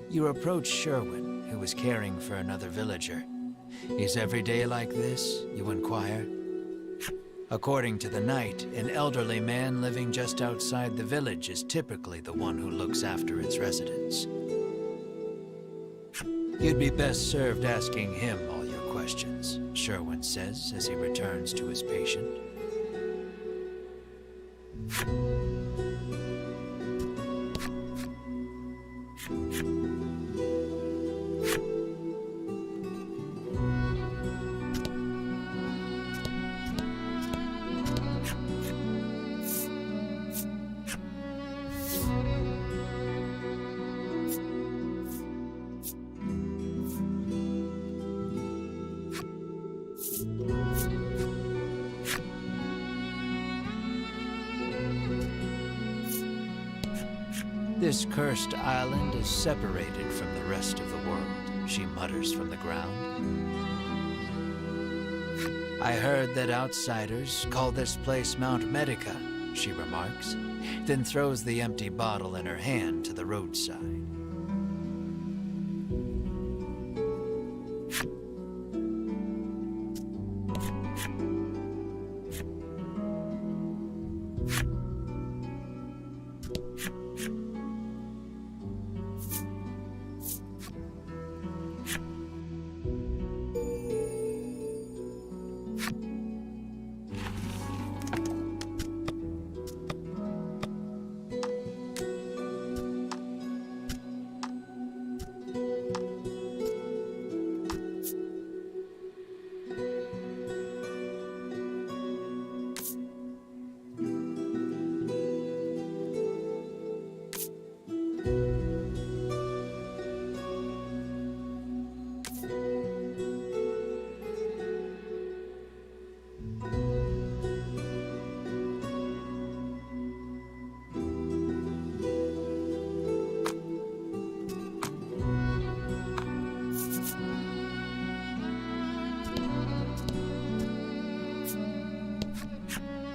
You approach Sherwin, who was caring for another villager. Is every day like this? You inquire. According to the knight, an elderly man living just outside the village is typically the one who looks after its residents. You'd be best served asking him all your questions, Sherwin says as he returns to his patient. This cursed island is separated from the rest of the world, she mutters from the ground. I heard that outsiders call this place Mount Medica, she remarks, then throws the empty bottle in her hand to the roadside.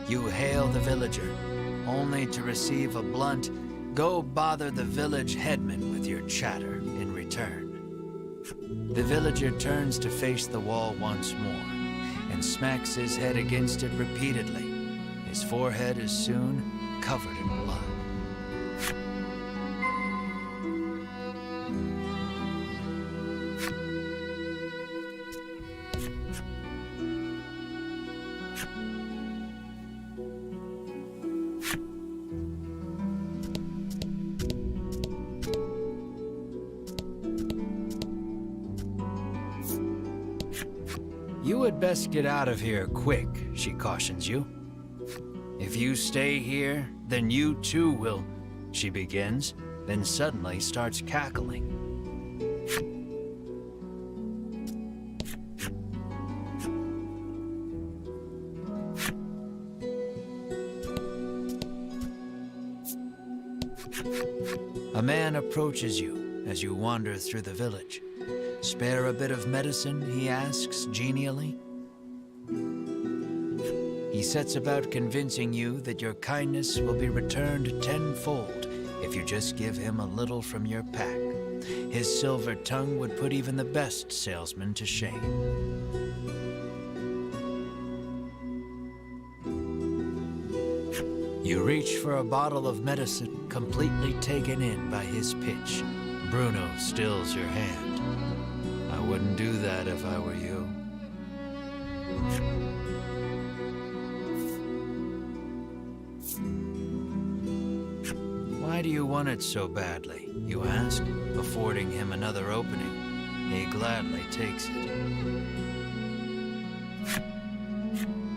You hail the villager, only to receive a blunt, "Go bother the village headman with your chatter," in return. The villager turns to face the wall once more, and smacks his head against it repeatedly. His forehead is soon covered in blood. You would best get out of here quick, she cautions you. If you stay here, then you too will, she begins, then suddenly starts cackling. A man approaches you as you wander through the village. "Spare a bit of medicine?" he asks genially. He sets about convincing you that your kindness will be returned tenfold if you just give him a little from your pack. His silver tongue would put even the best salesman to shame. You reach for a bottle of medicine, completely taken in by his pitch. Bruno stills your hand. "I wouldn't do that if I were you." "Why do you want it so badly?" you ask, affording him another opening. He gladly takes it.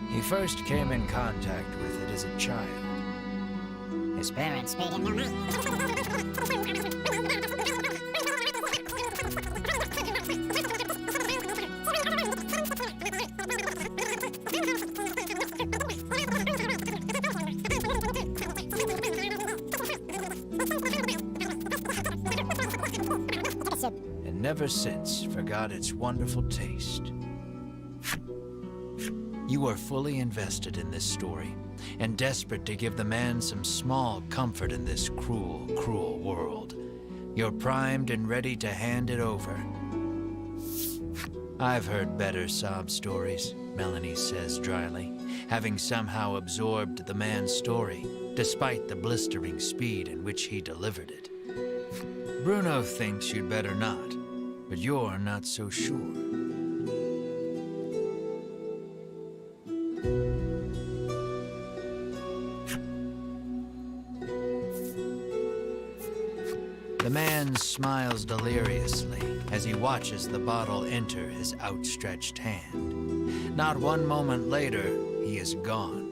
He first came in contact with it as a child. His parents paid him no mind. never since forgot its wonderful taste. You are fully invested in this story, and desperate to give the man some small comfort in this cruel, cruel world. You're primed and ready to hand it over. I've heard better sob stories, Melanie says dryly, having somehow absorbed the man's story, despite the blistering speed in which he delivered it. Bruno thinks you'd better not, but you're not so sure. The man smiles deliriously as he watches the bottle enter his outstretched hand. Not one moment later, he is gone.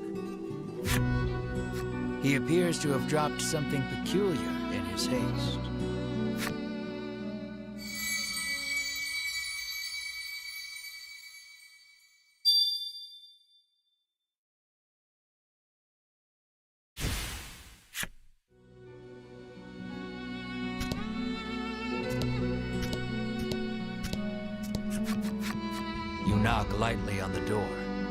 He appears to have dropped something peculiar in his haste. You knock lightly on the door.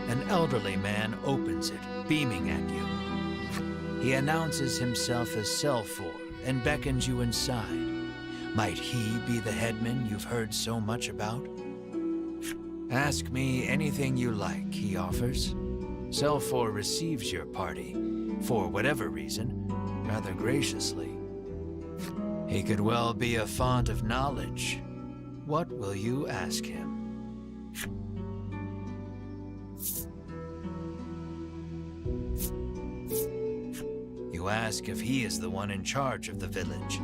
An elderly man opens it, beaming at you. He announces himself as Selfor and beckons you inside. Might he be the headman you've heard so much about? Ask me anything you like, he offers. Selfor receives your party, for whatever reason, rather graciously. He could well be a font of knowledge. What will you ask him? You ask if he is the one in charge of the village.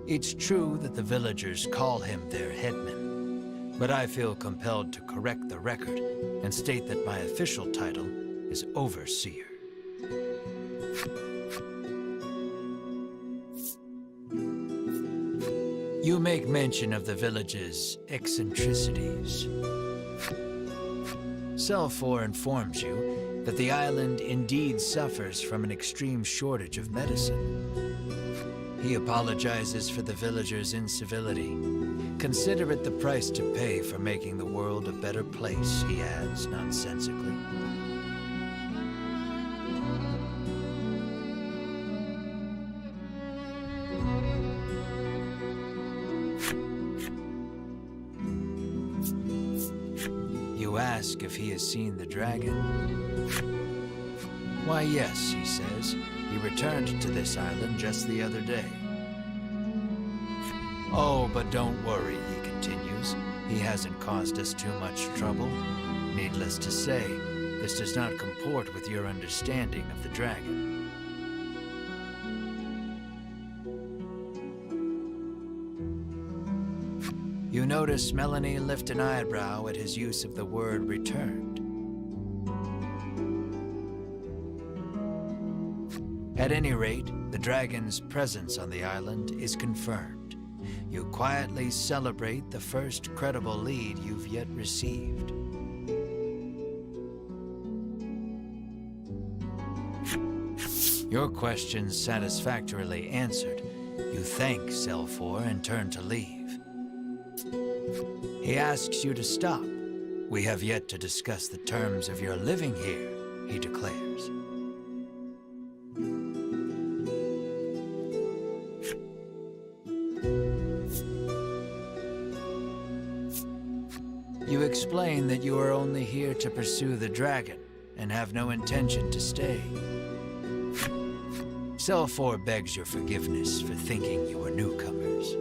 It's true that the villagers call him their headman, but I feel compelled to correct the record and state that my official title is overseer. You make mention of the village's eccentricities. Selfor informs you that the island indeed suffers from an extreme shortage of medicine. He apologizes for the villagers' incivility. Consider it the price to pay for making the world a better place, he adds nonsensically. You ask if he has seen the dragon. Why, yes, he says. He returned to this island just the other day. Oh, but don't worry, he continues. He hasn't caused us too much trouble. Needless to say, this does not comport with your understanding of the dragon. You notice Melanie lift an eyebrow at his use of the word returned. At any rate, the dragon's presence on the island is confirmed. You quietly celebrate the first credible lead you've yet received. Your questions satisfactorily answered, you thank Selfor and turn to leave. He asks you to stop. We have yet to discuss the terms of your living here, he declares. You explain that you are only here to pursue the dragon and have no intention to stay. Selfor begs your forgiveness for thinking you were newcomers.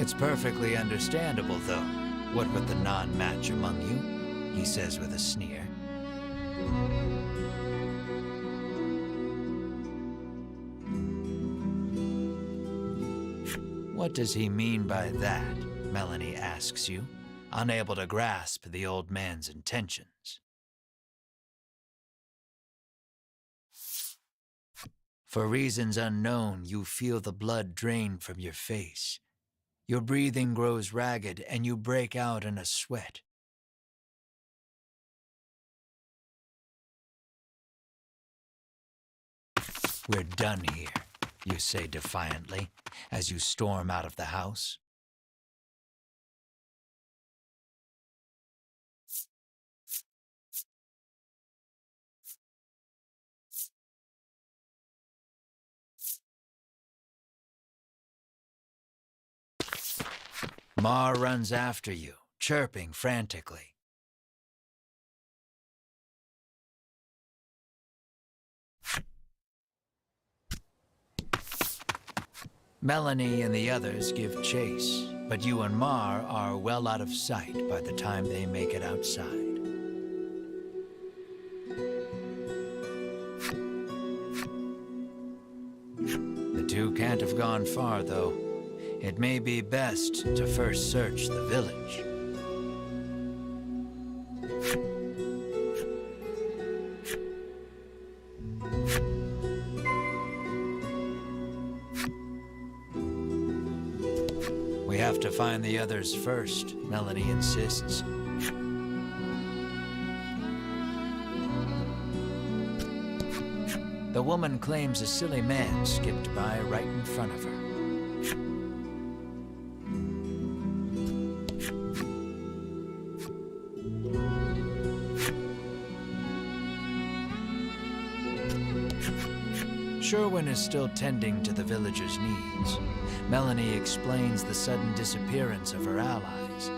It's perfectly understandable, though, what with the non-match among you, he says with a sneer. What does he mean by that? Melanie asks you, unable to grasp the old man's intentions. For reasons unknown, you feel the blood drain from your face. Your breathing grows ragged, and you break out in a sweat. We're done here, you say defiantly, as you storm out of the house. Mar runs after you, chirping frantically. Melanie and the others give chase, but you and Mar are well out of sight by the time they make it outside. The two can't have gone far, though. It may be best to first search the village. We have to find the others first, Melanie insists. The woman claims a silly man skipped by right in front of her. Sherwin is still tending to the villagers' needs. Melanie explains the sudden disappearance of her allies.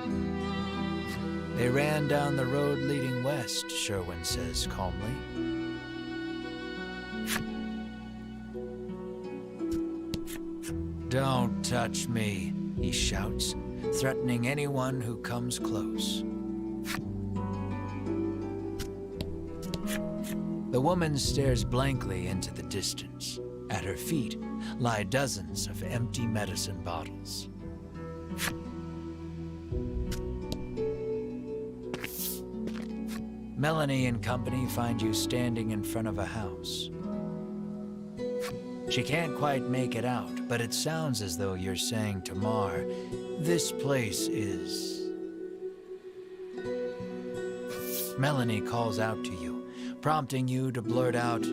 They ran down the road leading west, Sherwin says calmly. "Don't touch me," he shouts, threatening anyone who comes close. The woman stares blankly into the distance. At her feet lie dozens of empty medicine bottles. Melanie and company find you standing in front of a house. She can't quite make it out, but it sounds as though you're saying to Mar, "This place is..." Melanie calls out to you, prompting you to blurt out,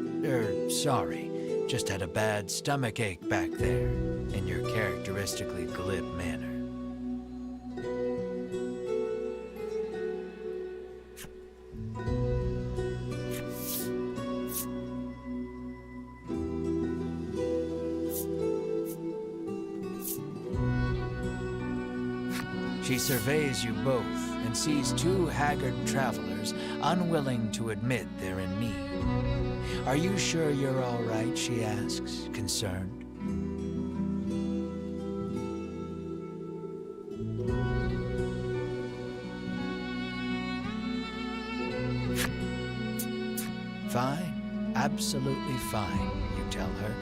"Sorry, just had a bad stomachache back there," in your characteristically glib manner. She surveys you both and sees two haggard travelers unwilling to admit they're in need. "Are you sure you're all right?" she asks, concerned. "Fine, absolutely fine," you tell her,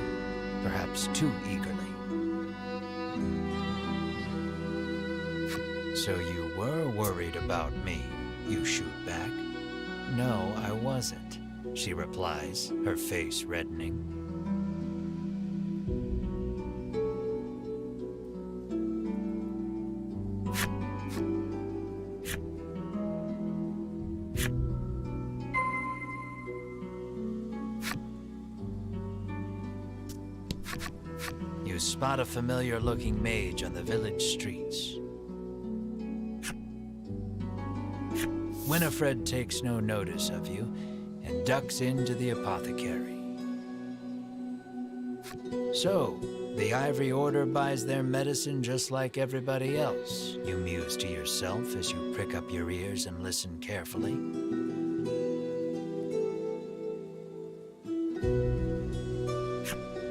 perhaps too eagerly. "So you were worried about me," you shoot back. "No, I wasn't," she replies, her face reddening. You spot a familiar-looking mage on the village streets. Winifred takes no notice of you and ducks into the apothecary. "So, the Ivory Order buys their medicine just like everybody else," you muse to yourself as you prick up your ears and listen carefully.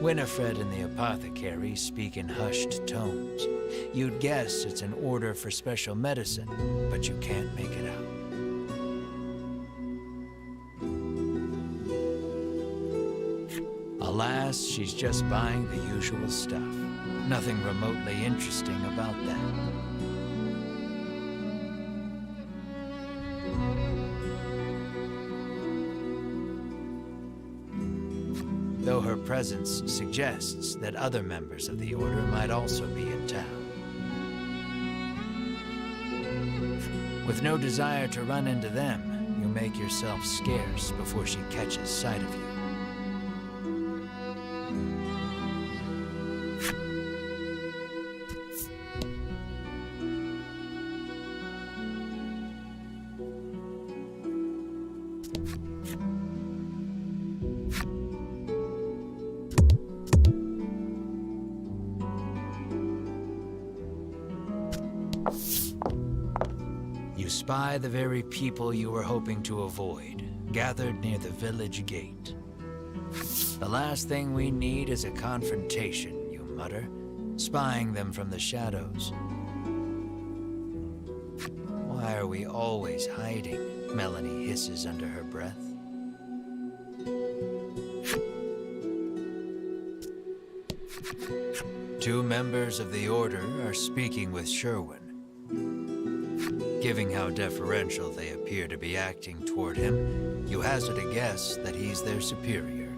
Winifred and the apothecary speak in hushed tones. You'd guess it's an order for special medicine, but you can't make it out. Alas, she's just buying the usual stuff. Nothing remotely interesting about that. Though her presence suggests that other members of the Order might also be in town. With no desire to run into them, you make yourself scarce before she catches sight of you. spy the very people you were hoping to avoid, gathered near the village gate. The last thing we need is a confrontation, you mutter, spying them from the shadows. Why are we always hiding? Melanie hisses under her breath. Two members of the Order are speaking with Sherwin. Given how deferential they appear to be acting toward him, you hazard a guess that he's their superior.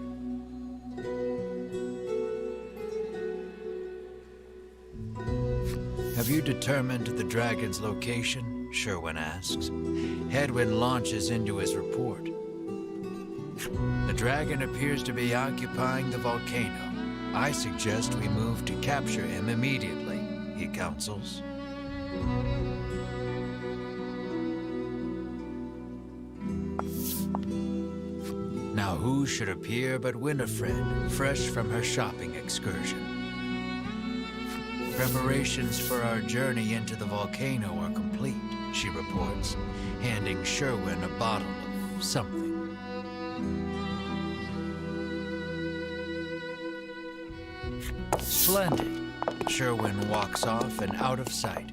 Have you determined the dragon's location? Sherwin asks. Hedwyn launches into his report. The dragon appears to be occupying the volcano. I suggest we move to capture him immediately, he counsels. Now who should appear but Winifred, fresh from her shopping excursion. Preparations for our journey into the volcano are complete, she reports, handing Sherwin a bottle of something. Splendid. Sherwin walks off and out of sight,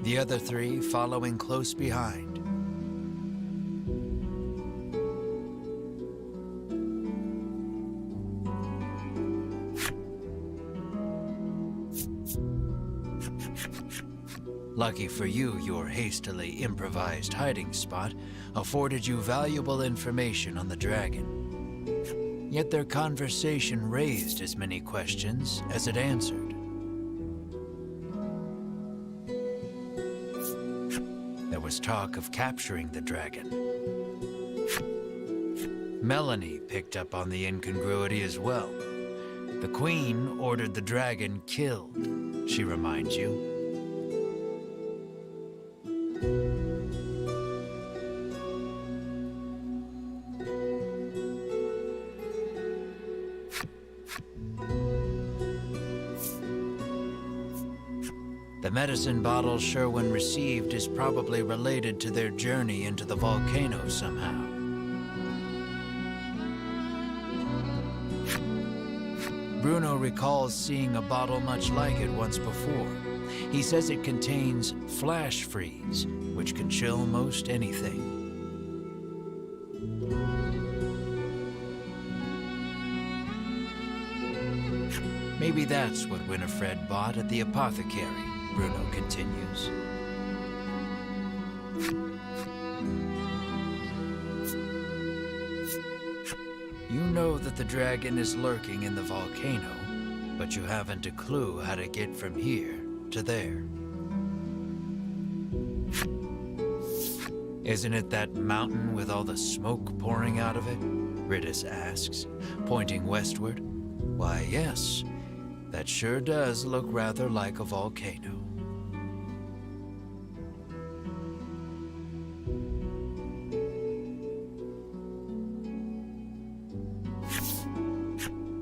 the other three following close behind. Lucky for you, your hastily improvised hiding spot afforded you valuable information on the dragon. Yet their conversation raised as many questions as it answered. There was talk of capturing the dragon. Melanie picked up on the incongruity as well. The Queen ordered the dragon killed, she reminds you. The medicine bottle Sherwin received is probably related to their journey into the volcano somehow. Bruno recalls seeing a bottle much like it once before. He says it contains flash freeze, which can chill most anything. Maybe that's what Winifred bought at the apothecary, Bruno continues. You know that the dragon is lurking in the volcano, but you haven't a clue how to get from here to there. Isn't it that mountain with all the smoke pouring out of it? Ridis asks, pointing westward. Why, yes, that sure does look rather like a volcano.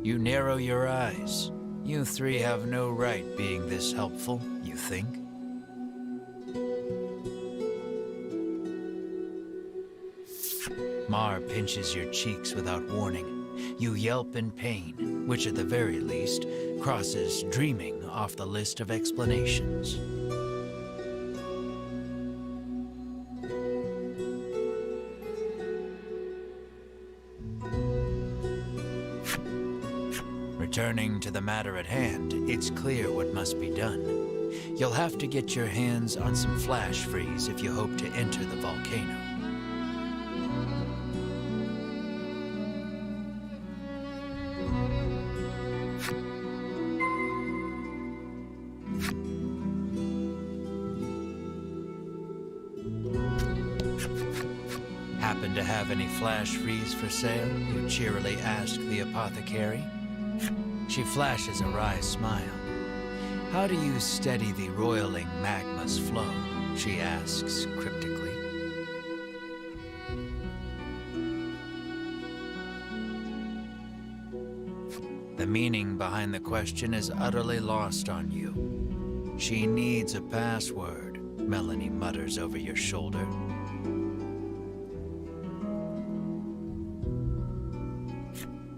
You narrow your eyes. You three have no right being this helpful, you think? Mar pinches your cheeks without warning. You yelp in pain, which at the very least crosses dreaming off the list of explanations. Returning to the matter at hand, it's clear what must be done. You'll have to get your hands on some flash freeze if you hope to enter the volcano. Happen to have any flash freeze for sale? You cheerily ask the apothecary. She flashes a wry smile. How do you steady the roiling magma's flow? She asks cryptically. The meaning behind the question is utterly lost on you. She needs a password. Melanie mutters over your shoulder.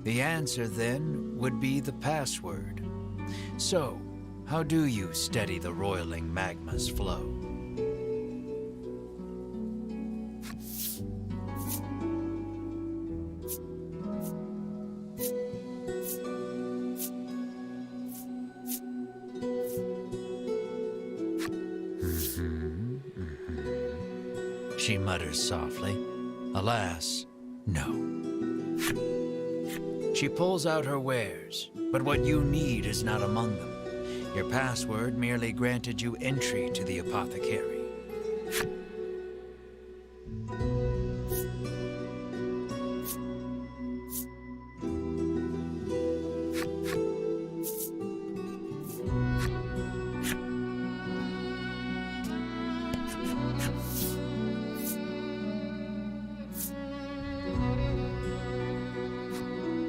The answer, then, would be the password. So, how do you steady the roiling magma's flow? She mutters softly. Alas, no. She pulls out her wares, but what you need is not among them. Your password merely granted you entry to the apothecary.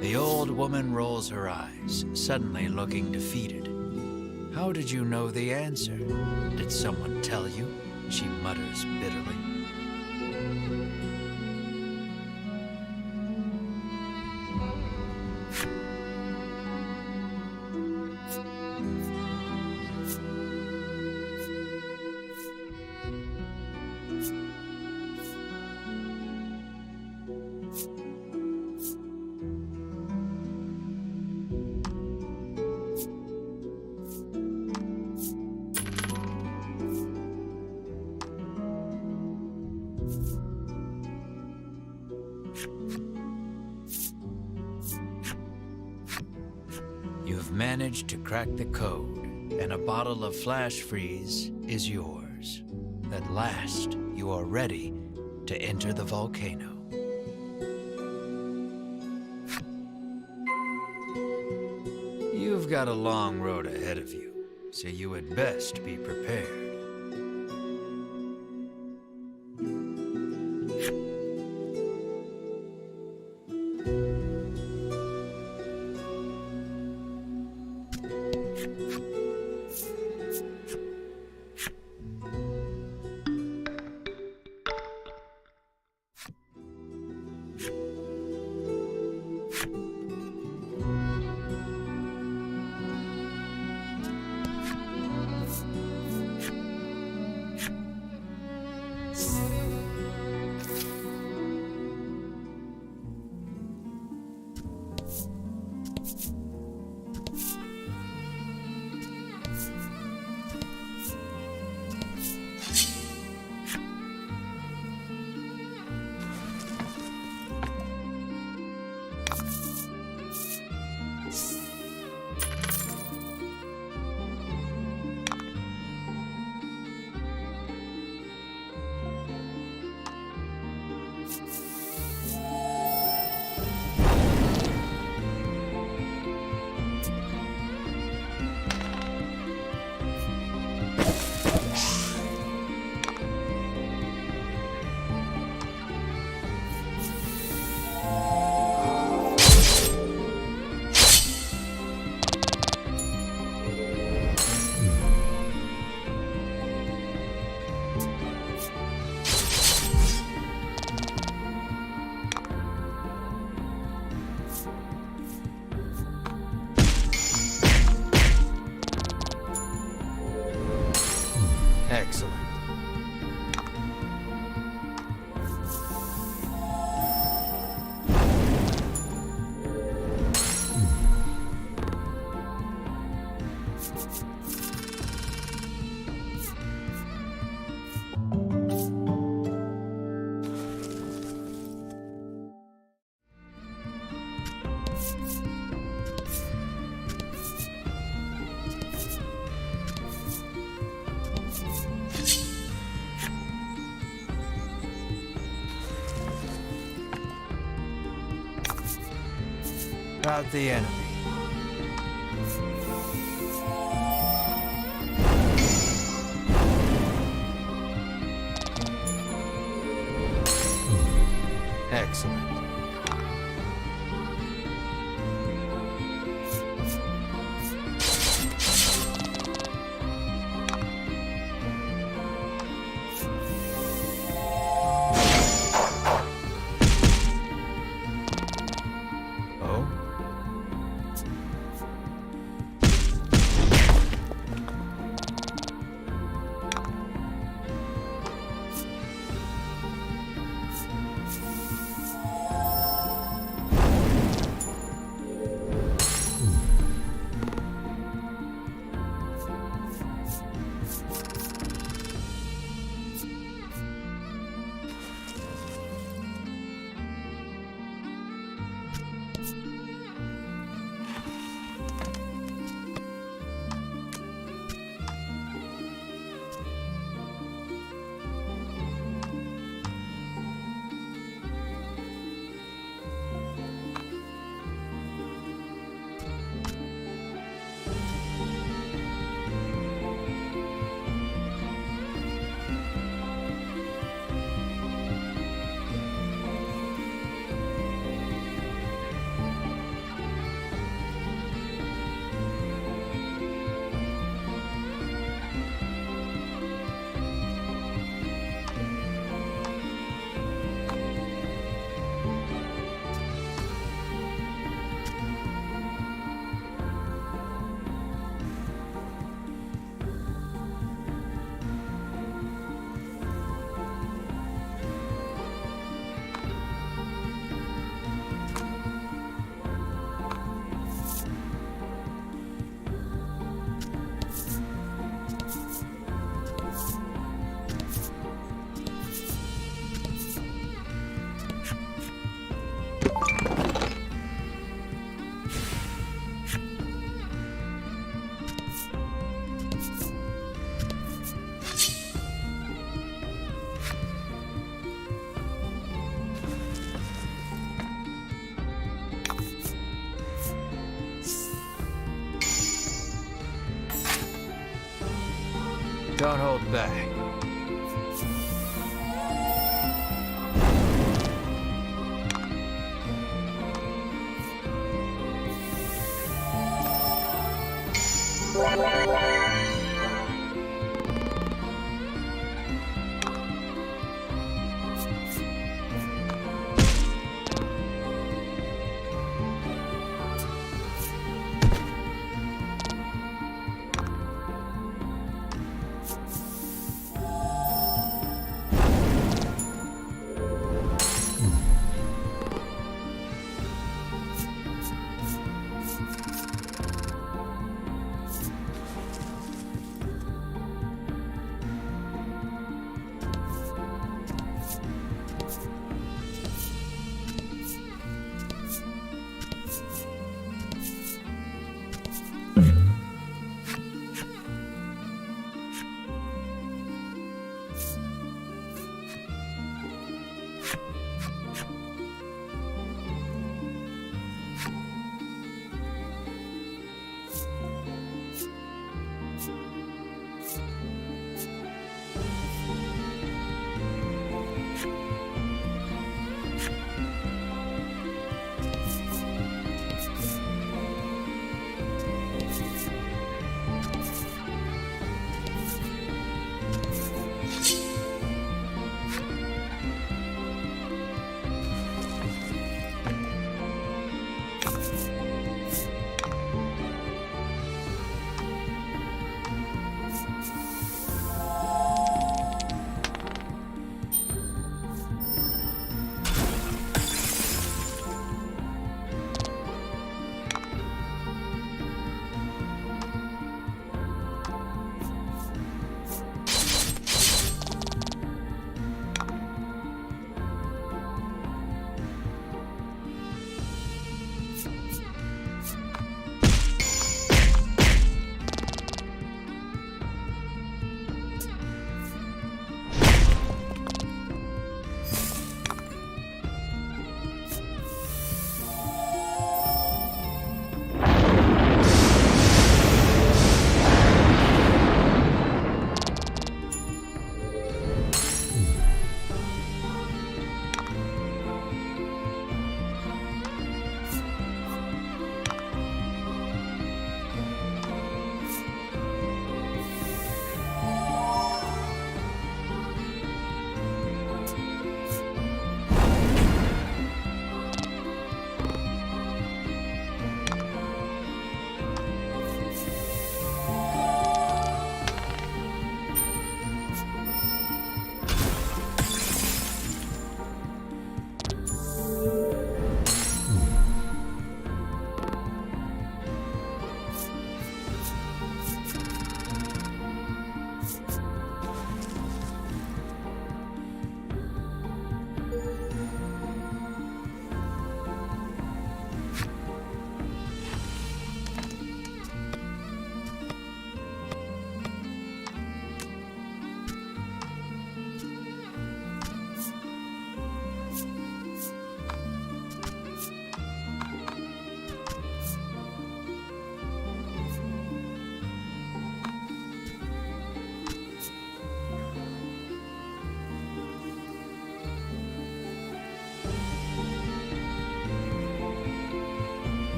The old woman rolls her eyes, suddenly looking defeated. How did you know the answer? Did someone tell you? She mutters bitterly. You've managed to crack the code, and a bottle of flash freeze is yours. At last, you are ready to enter the volcano. You've got a long road ahead of you, so you had best be prepared. Excellent. About the enemy. Excellent. Don't hold back.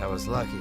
That was lucky.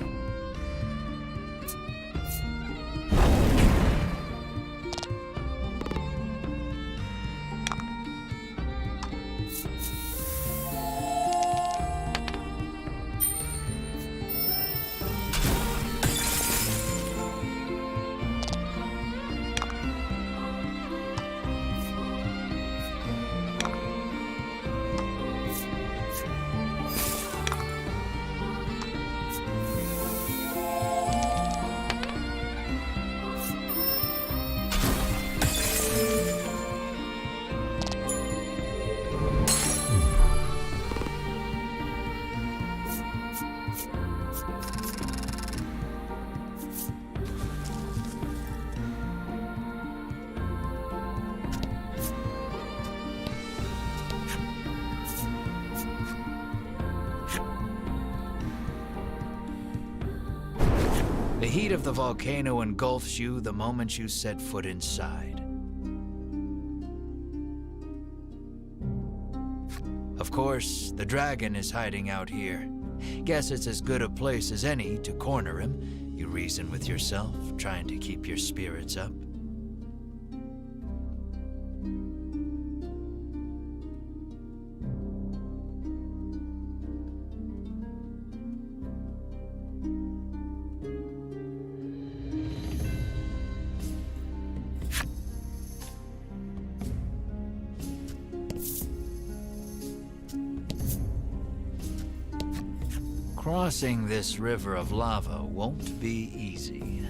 The heat of the volcano engulfs you the moment you set foot inside. Of course, the dragon is hiding out here. Guess it's as good a place as any to corner him, you reason with yourself, trying to keep your spirits up. Crossing this river of lava won't be easy.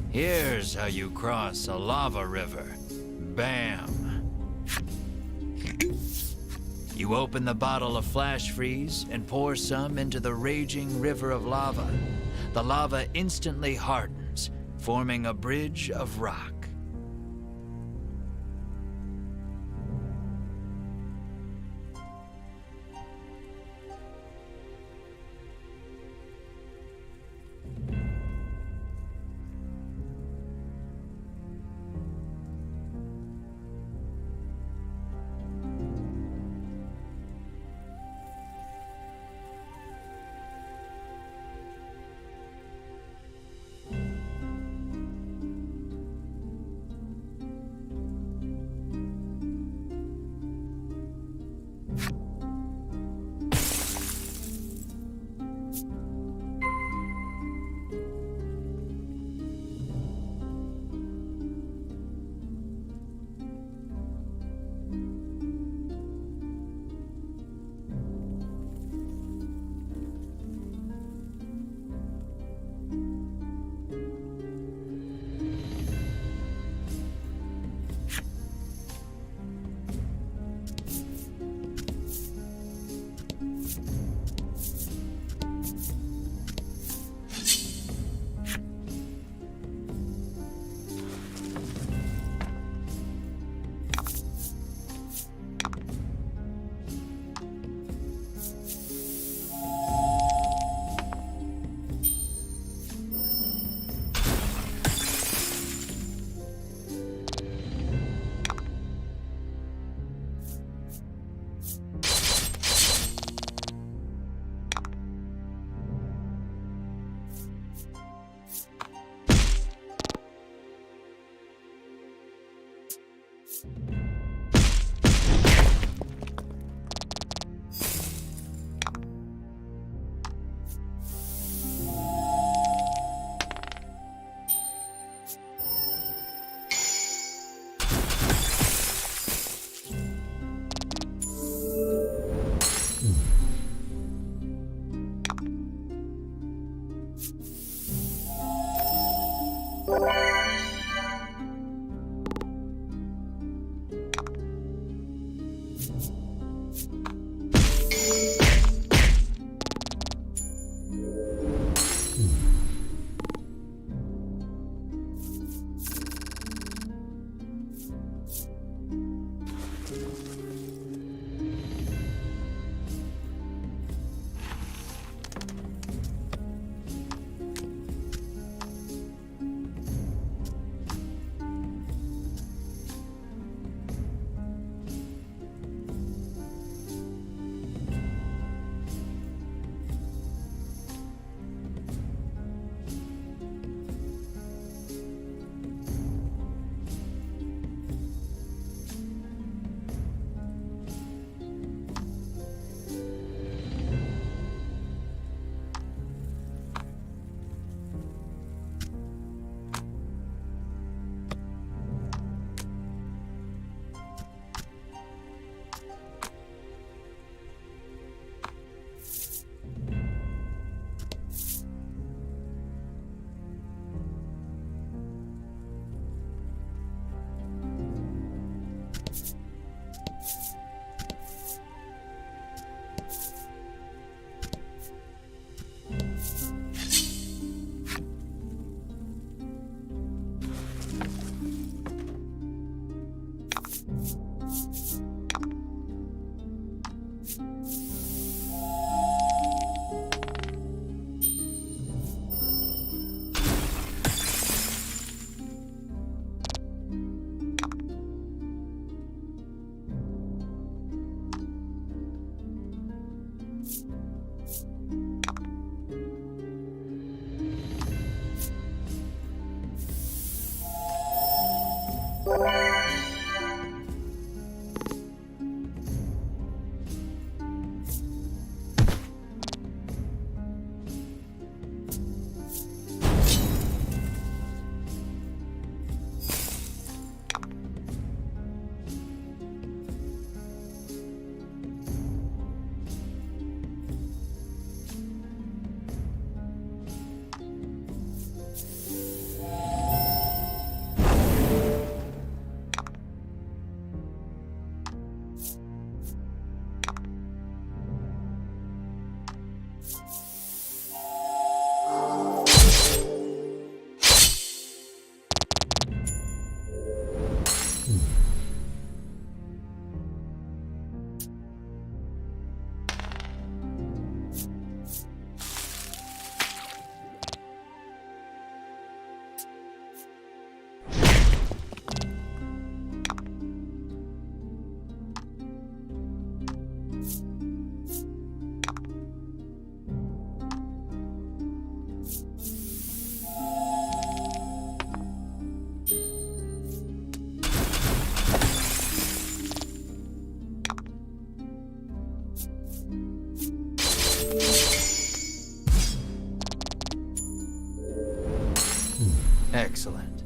Here's how you cross a lava river. Bam! You open the bottle of flash freeze and pour some into the raging river of lava. The lava instantly hardens, forming a bridge of rock. Excellent.